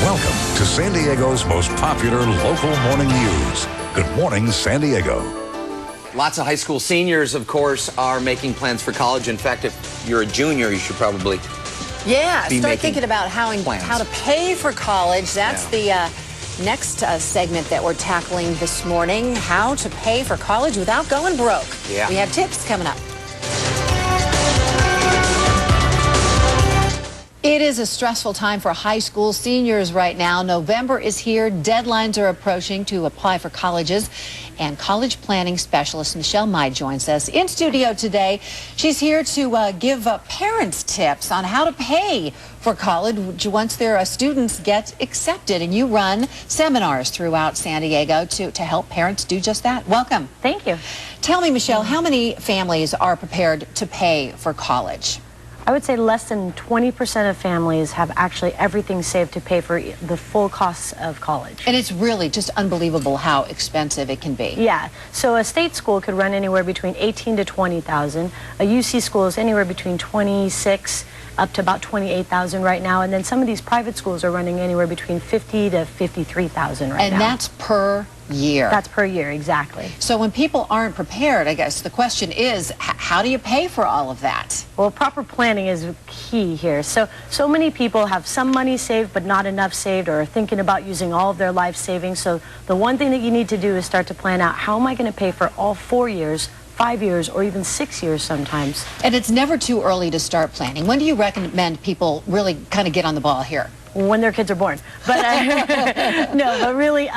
Welcome to San Diego's most popular local morning news. Good morning, San Diego. Lots of high school seniors, of course, are making plans for college. In fact, if you're a junior, you should probably start thinking about how to pay for college. That's the next segment that we're tackling this morning, how to pay for college without going broke. Yeah. We have tips coming up. It is a stressful time for high school seniors right now. November is here. Deadlines are approaching to apply for colleges. And college planning specialist Michelle Mai joins us in studio today. She's here to give parents tips on how to pay for college once their students get accepted. And you run seminars throughout San Diego to help parents do just that. Welcome. Thank you. Tell me, Michelle, how many families are prepared to pay for college? I would say less than 20% of families have actually everything saved to pay for the full costs of college. And it's really just unbelievable how expensive it can be. Yeah. So a state school could run anywhere between $18,000 to $20,000. A UC school is anywhere between $26,000 up to about $28,000 right now. And then some of these private schools are running anywhere between $50,000 to $53,000 right now. And that's per year. That's per year, exactly. So when people aren't prepared, I guess the question is, how do you pay for all of that? Well, proper planning is key here. So many people have some money saved but not enough saved, or are thinking about using all of their life savings. So the one thing that you need to do is start to plan out, how am I going to pay for all 4 years, 5 years, or even 6 years sometimes. And it's never too early to start planning. When do you recommend people really kind of get on the ball here? When their kids are born. But no, but really,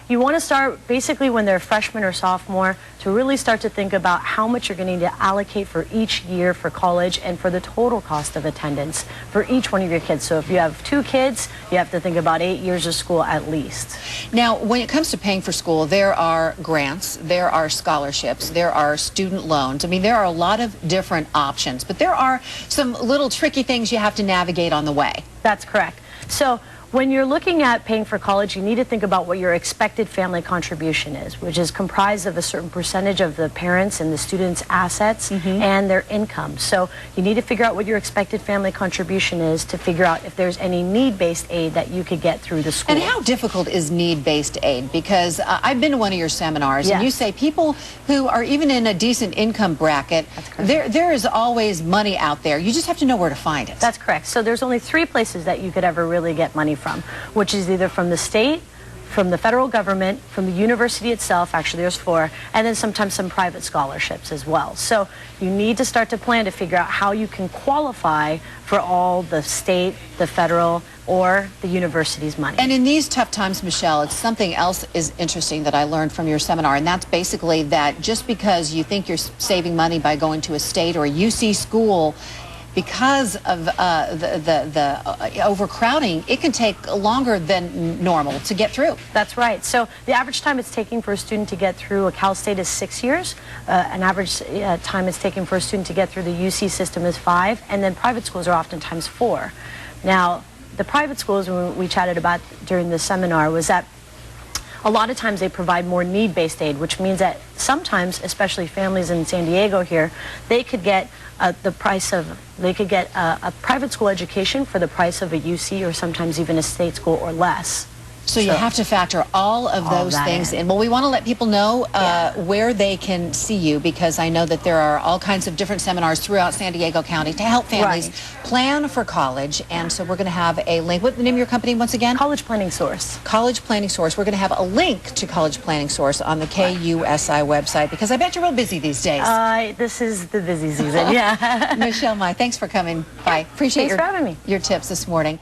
you want to start basically when they're freshman or sophomore to really start to think about how much you're going to need to allocate for each year for college and for the total cost of attendance for each one of your kids. So if you have 2 kids, you have to think about 8 years of school at least. Now, when it comes to paying for school, there are grants, there are scholarships, there are student loans. I mean, there are a lot of different options, but there are some little tricky things you have to navigate on the way. That's correct. So when you're looking at paying for college, you need to think about what your expected family contribution is, which is comprised of a certain percentage of the parents and the students' assets and their income. So you need to figure out what your expected family contribution is to figure out if there's any need-based aid that you could get through the school. And how difficult is need-based aid? Because I've been to one of your seminars, and you say people who are even in a decent income bracket, there is always money out there. You just have to know where to find it. That's correct. So there's only 3 places that you could ever really get money from, which is either from the state, from the federal government, from the university itself, actually there's 4, and then sometimes some private scholarships as well. So you need to start to plan to figure out how you can qualify for all the state, the federal, or the university's money. And in these tough times, Michelle, it's something else is interesting that I learned from your seminar, and that's basically that just because you think you're saving money by going to a state or a UC school, because of the overcrowding, it can take longer than normal to get through. That's right. So the average time it's taking for a student to get through a Cal State is 6 years. An average time it's taking for a student to get through the UC system is 5, and then private schools are oftentimes 4. Now, the private schools we chatted about during the seminar was that a lot of times they provide more need-based aid, which means that sometimes, especially families in San Diego here, they could get a private school education for the price of a UC or sometimes even a state school or less. So you have to factor all of those things in. Well, we want to let people know where they can see you, because I know that there are all kinds of different seminars throughout San Diego County to help families plan for college. And so we're going to have a link. What's the name of your company once again? College Planning Source. College Planning Source. We're going to have a link to College Planning Source on the KUSI website, because I bet you're real busy these days. This is the busy season, yeah. Michelle Mai, thanks for coming by. Appreciate Thanks for having me. Your tips this morning.